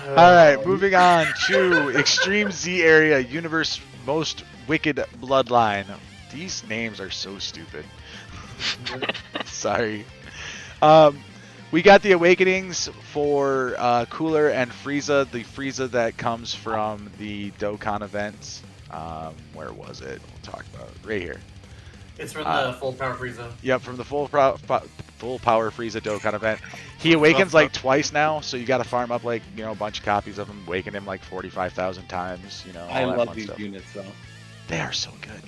Alright, moving on to Extreme Z Area, Universe Most Wicked Bloodline. These names are so stupid. Sorry. We got the Awakenings for Cooler and Frieza. The Frieza that comes from the Dokkan event. Where was it? We'll talk about it right here. It's from the Full Power Frieza. Yep, from the Full Power Frieza Dokkan event. He awakens like twice now, so you got to farm up like a bunch of copies of him, awaken him like 45,000 times. All I that love fun these stuff. units though. They are so good.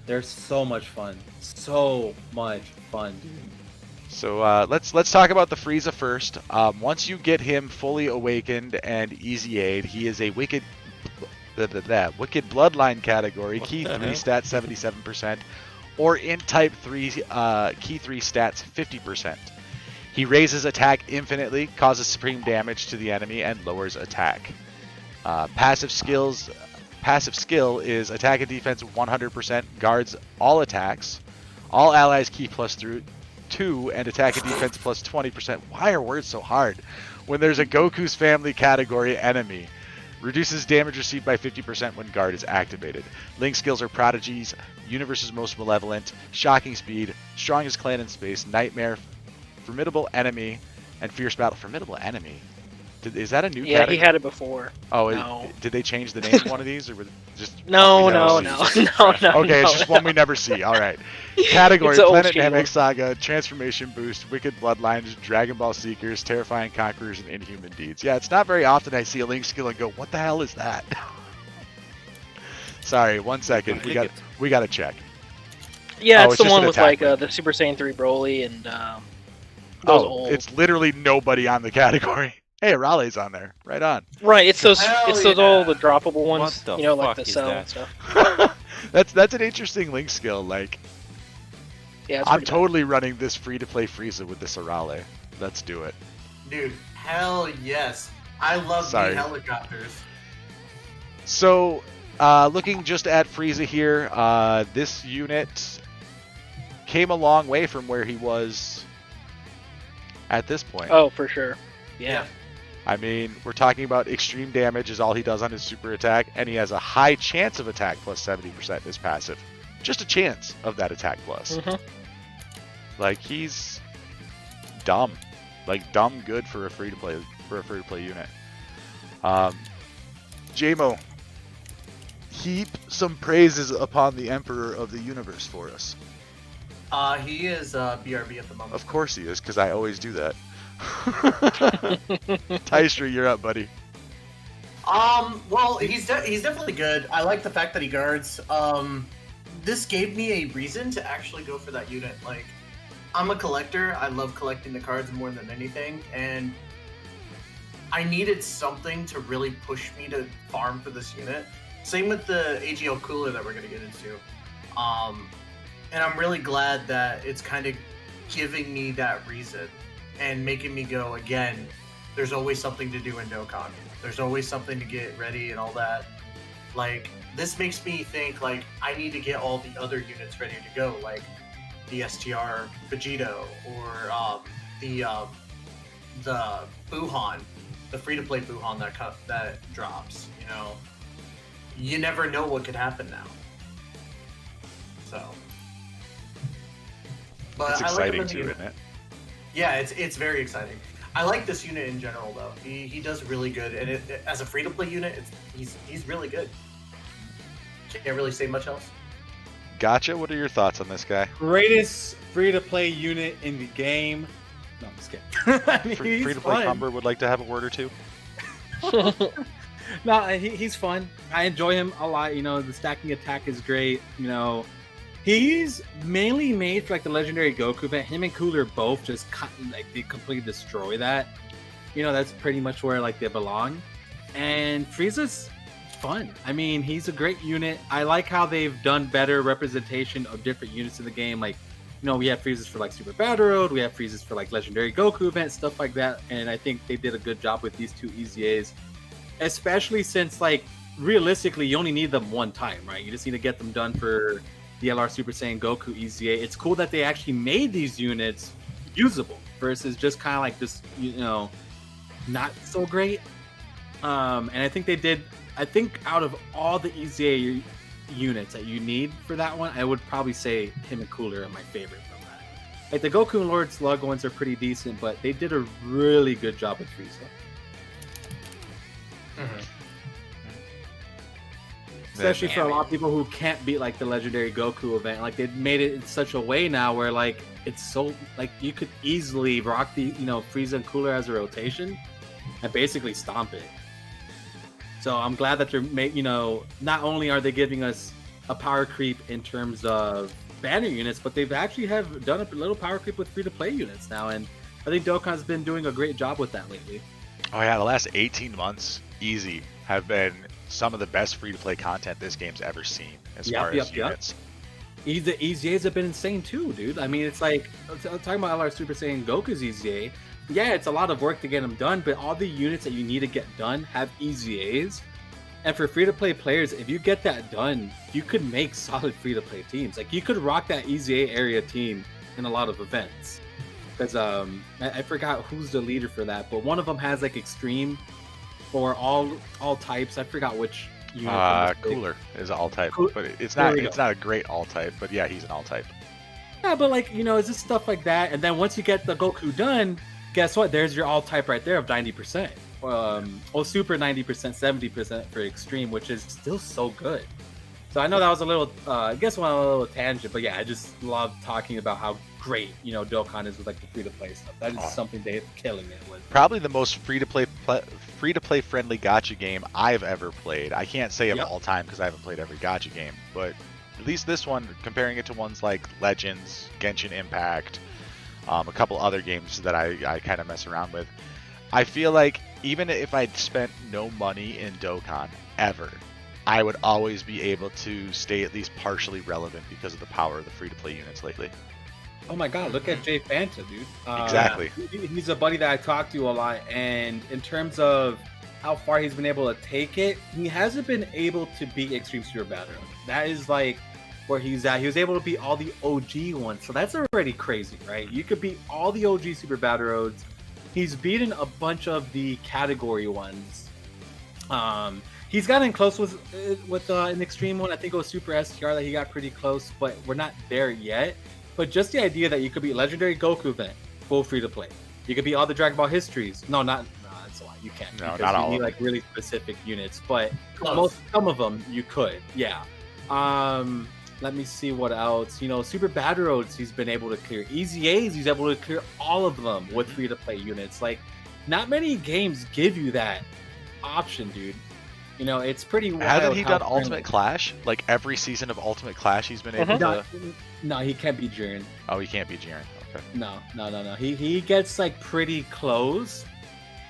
They're so much fun. So much fun, dude. So let's talk about the Frieza first. Once you get him fully awakened and EZA'd, he is a wicked bloodline category, key 3 stats 77%, or in type 3 key 3 stats 50%. He raises attack infinitely, causes supreme damage to the enemy, and lowers attack. Passive skill is attack and defense 100%, guards all attacks, all allies key +2, and attack and defense +20%. Why are words so hard? When there's a Goku's family category enemy. Reduces damage received by 50% when guard is activated. Link skills are Prodigies, Universe's Most Malevolent, Shocking Speed, Strongest Clan in Space, Nightmare, Formidable Enemy, and Fierce Battle. Formidable Enemy? Is that a new category? Yeah, he had it before. Oh, No. Did they change the name of one of these, or was it just No. Okay, it's just one we never see. All right. Category: It's an old Planet shield. Namek Saga, Transformation Boost, Wicked Bloodlines, Dragon Ball Seekers, Terrifying Conquerors, and Inhuman Deeds. Yeah, it's not very often I see a Link skill and go, "What the hell is that?" Sorry, 1 second. We got to check. Yeah, Oh, it's it's the just one an with attack like link. the Super Saiyan 3 Broly and those old. It's literally nobody on the category. Hey, Raleigh's on there. Right on. Right, it's those Hell those yeah. all the droppable ones. What the like fuck the is cell that? and stuff. That's an interesting Link skill. Like, Yeah, it's I'm pretty totally running this free-to-play Frieza with this Arale. Let's do it. Dude, hell yes. I love Sorry. the helicopters. So, looking just at Frieza here, this unit came a long way from where he was at this point. Oh, for sure. Yeah. I mean, we're talking about extreme damage is all he does on his super attack, and he has a high chance of attack plus 70% in his passive. Just a chance of that attack plus. Mhm. Like, he's dumb. Like, dumb good for a free-to-play unit. JMO, heap some praises upon the Emperor of the Universe for us. He is BRB at the moment. Of course he is, because I always do that. Tystra, you're up, buddy. Well, he's definitely good. I like the fact that he guards. This gave me a reason to actually go for that unit. Like, I'm a collector. I love collecting the cards more than anything, and I needed something to really push me to farm for this unit. Same with the AGL cooler that we're gonna get into. And I'm really glad that it's kind of giving me that reason and making me go, again, there's always something to do in Dokkan. There's always something to get ready and all that. Like, this makes me think, like, I need to get all the other units ready to go, like the STR Vegito or the Buhan, the free-to-play Buhan that drops, You never know what could happen now. So... But It's I like exciting him too, in the isn't it? Yeah, it's very exciting. I like this unit in general, though. He does really good, and as a free-to-play unit, he's really good. Can't really say much else. Gotcha. What are your thoughts on this guy? Greatest free-to-play unit in the game. No, I'm just kidding. I mean, he's Free-to-play fun. Cumber would like to have a word or two. No, he's fun. I enjoy him a lot. The stacking attack is great. He's mainly made for like the legendary Goku event. Him and Cooler both just they completely destroy that. That's pretty much where like they belong. And Frieza's fun. I mean, he's a great unit. I like how they've done better representation of different units in the game. Like, we have Friezas for like Super Battle Road. We have Friezas for like legendary Goku event, stuff like that. And I think they did a good job with these two EZAs. Especially since, like, realistically, you only need them one time, right? You just need to get them done for the LR Super Saiyan Goku EZA. It's cool that they actually made these units usable versus just kind of like this, not so great. And I think they did. I think out of all the EZA units that you need for that one, I would probably say him and Cooler are my favorite from that. Like the Goku and Lord Slug ones are pretty decent, but they did a really good job with Frieza. Mhm. Especially for a lot of people who can't beat like the legendary Goku event. Like they've made it in such a way now where like it's so like you could easily rock the Frieza and Cooler as a rotation and basically stomp it. So I'm glad that they're not only are they giving us a power creep in terms of banner units, but they've actually have done a little power creep with free-to-play units now, and I think Dokkan's been doing a great job with that lately. Oh yeah, the last 18 months, easy, have been some of the best free-to-play content this game's ever seen as far as units. The EZAs have been insane too, dude. I mean, it's like talking about LR Super Saiyan Goku's EZA. Yeah, it's a lot of work to get them done, but all the units that you need to get done have EZAs. And for free-to-play players, if you get that done, you could make solid free-to-play teams. Like you could rock that EZA area team in a lot of events. Because I forgot who's the leader for that, but one of them has like extreme or all types. I forgot which unit. Cooler is all type, but it's not a great all type. But yeah, he's an all type. Yeah, but like it's just stuff like that. And then once you get the Goku done, guess what? There's your all type right there of 90%. Super 90%, 70% for extreme, which is still so good. So I know that was a little, I guess went on a little tangent, but yeah, I just love talking about how great Dokkan is with like the free-to-play stuff. That is something they're killing it with. Probably the most free-to-play friendly gacha game I've ever played. I can't say of all time because I haven't played every gacha game, but at least this one, comparing it to ones like Legends, Genshin Impact, a couple other games that I kind of mess around with, I feel like even if I'd spent no money in Dokkan ever, I would always be able to stay at least partially relevant because of the power of the free-to-play units lately. Oh my god, look at Jay Fanta, dude. Exactly. He's a buddy that I talk to a lot, and in terms of how far he's been able to take it, he hasn't been able to beat Extreme Super Battle. That is like where he's at. He was able to beat all the OG ones, so that's already crazy, right? You could beat all the OG Super Battle Roads. He's beaten a bunch of the category ones. He's gotten close with an extreme one. I think it was Super STR that he got pretty close, but we're not there yet. But just the idea that you could beat Legendary Goku event, full free to play. You could beat all the Dragon Ball histories. No, that's a lot. You can't. No, not all. You need like really specific units, but some of them you could. Yeah. Let me see what else. Super Battle Roads he's been able to clear. EZAs he's able to clear all of them with free to play units. Like, not many games give you that option, dude. It's pretty wild. Hasn't he done Ultimate Clash? Like every season of Ultimate Clash, he's been able to. No, he can't beat Jiren. Oh, he can't beat Jiren. Okay. No. He gets like pretty close.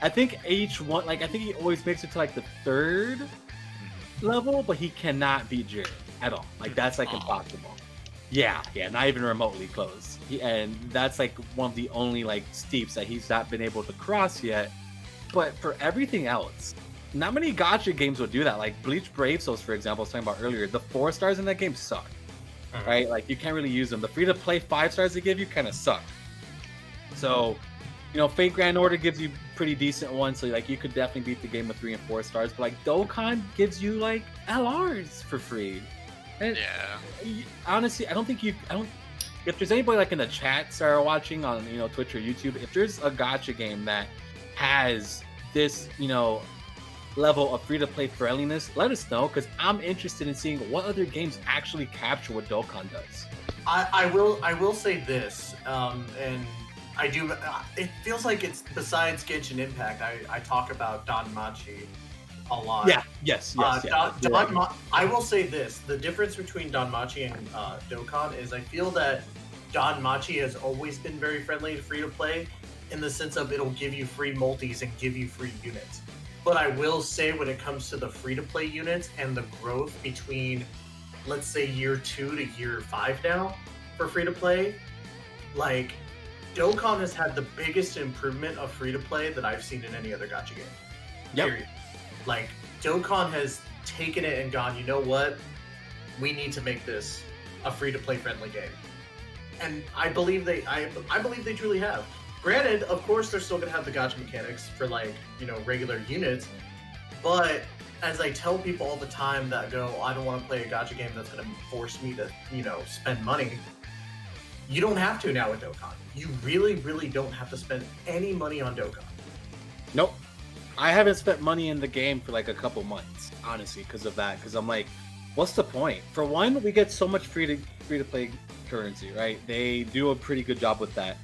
I think each one, like I think he always makes it to like the third level, but he cannot beat Jiren at all. Like that's like impossible. Yeah, not even remotely close. And that's like one of the only like steeps that he's not been able to cross yet. But for everything else, not many gacha games will do that. Like Bleach Brave Souls, for example, I was talking about earlier. The 4 stars in that game suck, right? Like you can't really use them. The free-to-play 5 stars they give you kind of suck. So, Fate Grand Order gives you pretty decent ones. So like you could definitely beat the game with 3 and 4 stars. But like Dokkan gives you like LRs for free. And honestly, if there's anybody like in the chats that are watching on Twitch or YouTube, if there's a gacha game that has this level of free-to-play friendliness, let us know, because I'm interested in seeing what other games actually capture what Dokkan does. I will say this, and I do. It feels like it's besides Genshin Impact. I talk about Danmachi a lot. Yeah. Yes. I will say this: the difference between Danmachi and Dokkan is I feel that Danmachi has always been very friendly to free-to-play, in the sense of it'll give you free multis and give you free units. But I will say when it comes to the free-to-play units and the growth between, let's say, year 2 to year 5 now for free-to-play, like, Dokkan has had the biggest improvement of free-to-play that I've seen in any other gacha game. Yep. Period. Like, Dokkan has taken it and gone, you know what? We need to make this a free-to-play friendly game. And I believe they truly have. Granted, of course, they're still going to have the gacha mechanics for, like, regular units, But as I tell people all the time that go, I don't want to play a gacha game that's going to force me to, spend money. You don't have to now with Dokkan. You really, really don't have to spend any money on Dokkan. Nope. I haven't spent money in the game for like a couple months, honestly, because of that. Because I'm like, what's the point? For one, we get so much free to play currency, right? They do a pretty good job with that.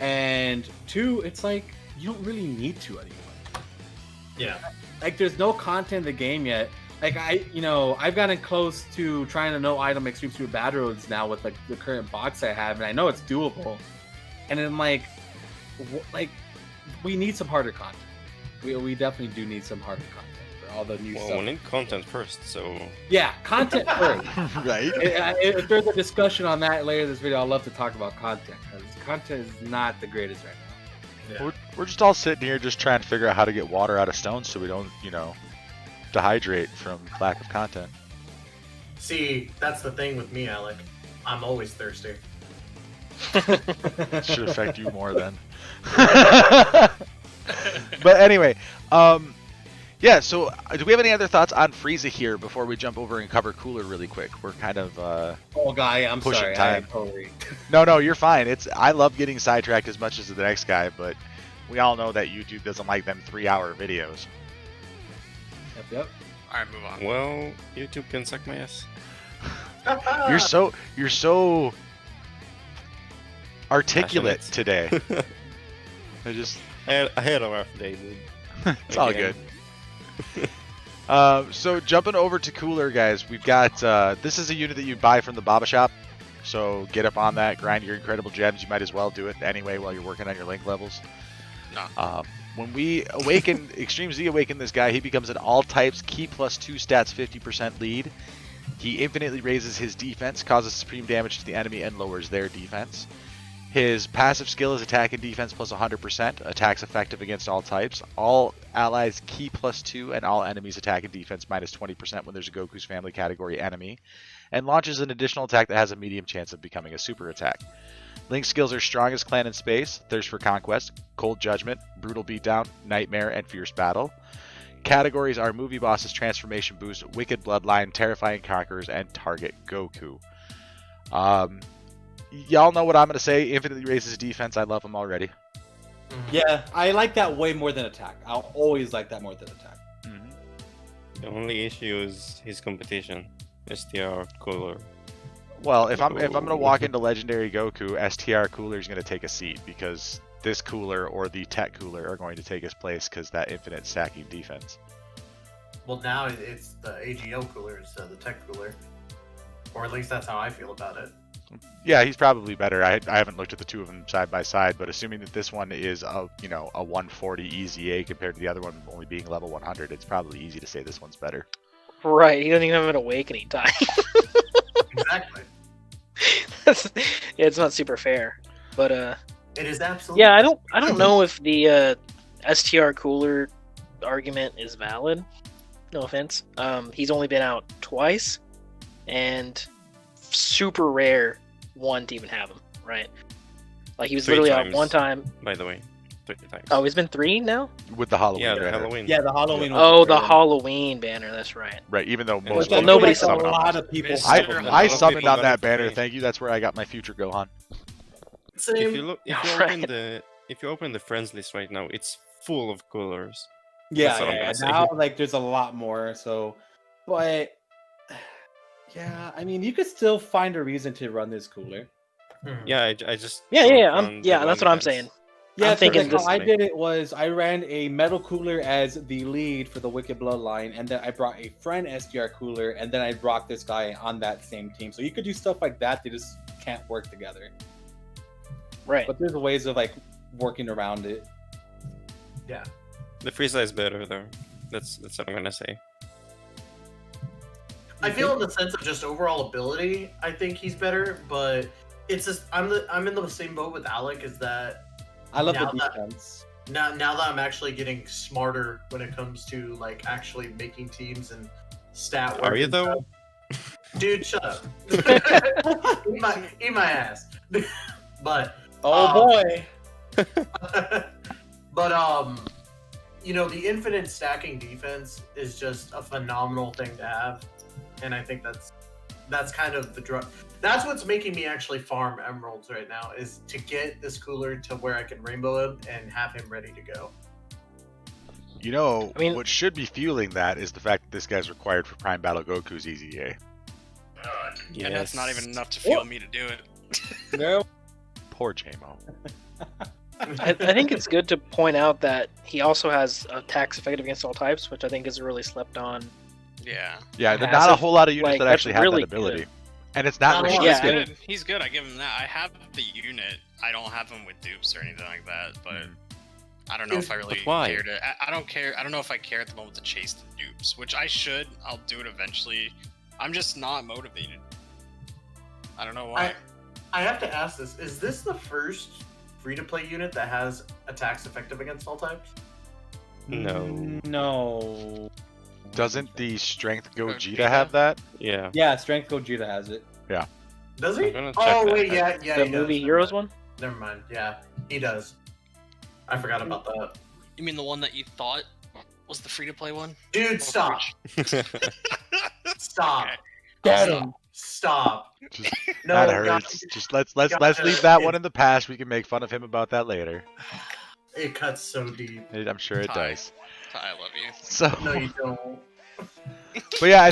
And two, it's like you don't really need to anymore. Yeah. Like there's no content in the game yet. Like I've gotten close to trying to no item Extreme Super Bad Roads now with like the current box I have, and I know it's doable. And then like we need some harder content. We definitely do need some harder content for all the new stuff. Well, we need content first, so... Yeah, content first. Right? If there's a discussion on that later in this video, I'd love to talk about content, because content is not the greatest right now. Yeah. We're just all sitting here just trying to figure out how to get water out of stones so we don't, dehydrate from lack of content. See, that's the thing with me, Alec. I'm always thirsty. Should affect you more then. But anyway, yeah, so do we have any other thoughts on Frieza here before we jump over and cover Cooler really quick? We're kind of I'm pushing sorry. time. Totally... No, you're fine. I love getting sidetracked as much as the next guy, but we all know that YouTube doesn't like them 3-hour videos. Yep. Alright, move on. Well, YouTube can suck my ass. You're so articulate Passionate. today. I had a rough day, dude. It's all good. So jumping over to Cooler, guys, we've got this is a unit that you buy from the Baba Shop. So get up on that, grind your incredible gems. You might as well do it anyway while you're working on your link levels. No. When we awaken Extreme Z awaken this guy, he becomes an all types key plus 2 stats 50% lead. He infinitely raises his defense, causes supreme damage to the enemy, and lowers their defense. His passive skill is attack and defense plus 100%. Attacks effective against all types. All allies key plus 2, and all enemies attack and defense minus 20% when there's a Goku's family category enemy. And launches an additional attack that has a medium chance of becoming a super attack. Link skills are Strongest Clan in Space, Thirst for Conquest, Cold Judgment, Brutal Beatdown, Nightmare, and Fierce Battle. Categories are Movie Bosses, Transformation Boost, Wicked Bloodline, Terrifying Conquerors, and Target Goku. Y'all know what I'm going to say. Infinitely raises defense. I love him already. Yeah, I like that way more than attack. I'll always like that more than attack. The only issue is his competition. STR Cooler. Well, if I'm going to walk into Legendary Goku, STR Cooler is going to take a seat because this Cooler or the Tech Cooler are going to take his place because that infinite stacking defense. Well, now it's the AGO cooler instead of the tech cooler. Or at least that's how I feel about it. Yeah, he's probably better. I haven't looked at the two of them side by side, but assuming that this one is a 140 EZA compared to the other one only being level 100, it's probably easy to say this one's better. Right, he doesn't even have an awakening time. Exactly. Yeah, it's not super fair. But It is absolutely. yeah, I don't know if the STR Cooler argument is valid. No offense. He's only been out twice, and super rare one to even have him, right? Like he was 3 literally times. out one time. By the way, 3 times. Oh, it's been 3 now? With the Halloween yeah, the banner. Halloween. Yeah, the Halloween. Oh, the Halloween banner. That's right. Right, even though Well, most well, people nobody like saw summoned a on lot that. of people. Miss- I A lot I of summoned people on got that it for banner. free. Thank you. That's where I got my future Gohan. Same. If you open the friends list right now, it's full of coolers. Yeah, That's what I'm gonna say. now like there's a lot more. So, but yeah, I mean, you could still find a reason to run this cooler. Yeah, I just Yeah, found the that's what I'm events. saying. Yeah, I'm thinking how I this- did it was I ran a metal cooler as the lead for the Wicked Bloodline, and then I brought a friend SDR cooler, and then I brought this guy on that same team. So you could do stuff like that. They just can't work together. Right. But there's ways of like working around it. Yeah. The Frieza is better though. That's what I'm gonna say. I feel in the sense of just overall ability, I think he's better, but it's just I'm in the same boat with Alec. Is that I love Now the that- defense. now that I'm actually getting smarter when it comes to like actually making teams and stat work. Are you and though? stuff. Dude, shut up. eat my ass. But Oh boy! but the infinite stacking defense is just a phenomenal thing to have, and I think that's kind of the drug. That's what's making me actually farm emeralds right now, is to get this cooler to where I can rainbow him and have him ready to go. What should be fueling that is the fact that this guy's required for Prime Battle Goku's EZA. Yes. And that's not even enough to fuel me to do it. No. Poor JMO. I think it's good to point out that he also has attacks effective against all types, which I think is really slept on. Yeah. Yeah, there's not a whole lot of units like, that that's actually have really that ability. good. And it's not Not a lot. He's restricted. good. He's good. I give him that. I have the unit. I don't have him with dupes or anything like that, but I don't know if I really why? care to. I don't care. I don't know if I care at the moment to chase the dupes, which I should. I'll do it eventually. I'm just not motivated. I don't know why. I have to ask this: is this the first free-to-play unit that has attacks effective against all types? No. Doesn't the Strength Gogeta Gogeta? have that? Yeah. Yeah, Strength Gogeta has it. Does he? I'm gonna check Oh that. wait, yeah, The he movie does. Heroes one? Never mind. Yeah, he does. I forgot about that. You mean the one that you thought was the free-to-play one? Dude, stop! Stop! Okay. Get Stop. him. Stop! Just, No, that God, hurts. Just let's God, leave that one in the past. We can make fun of him about that later. it cuts so deep. I'm sure it Ty. does. I love you. So, No, you don't. but yeah, I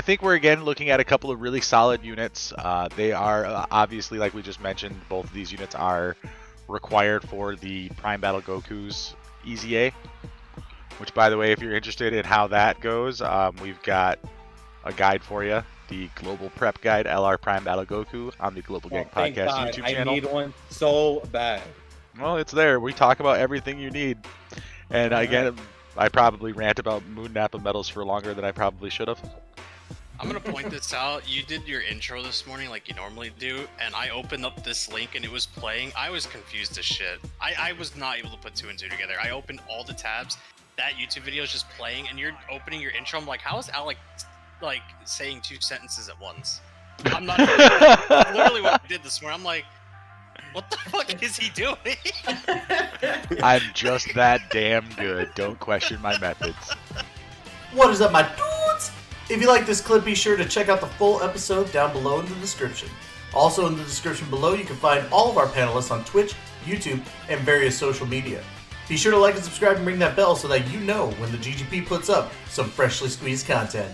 think we're again looking at a couple of really solid units. They are obviously, like we just mentioned, both of these units are required for the Prime Battle Goku's EZA. Which, by the way, if you're interested in how that goes, we've got a guide for you. The Global Prep Guide, LR Prime Battle Goku, on the Global Gang Thank Podcast God, YouTube I channel. need one so bad. Well, it's there. We talk about everything you need. And again, I probably rant about Moon Nappa medals for longer than I probably should have. I'm gonna point this out. You did your intro this morning like you normally do, and I opened up this link and it was playing. I was confused as shit. I was not able to put two and two together. I opened all the tabs. That YouTube video is just playing, and you're opening your intro. I'm like, how is Alec like saying two sentences at once? I'm not. That's literally what I did this morning. I'm like, what the fuck is he doing? I'm just that damn good. Don't question my methods. What is up, my dudes? If you like this clip, be sure to check out the full episode down below in the description. Also in the description below, you can find all of our panelists on Twitch, YouTube, and various social media. Be sure to like and subscribe and ring that bell so that you know when the GGP puts up some freshly squeezed content.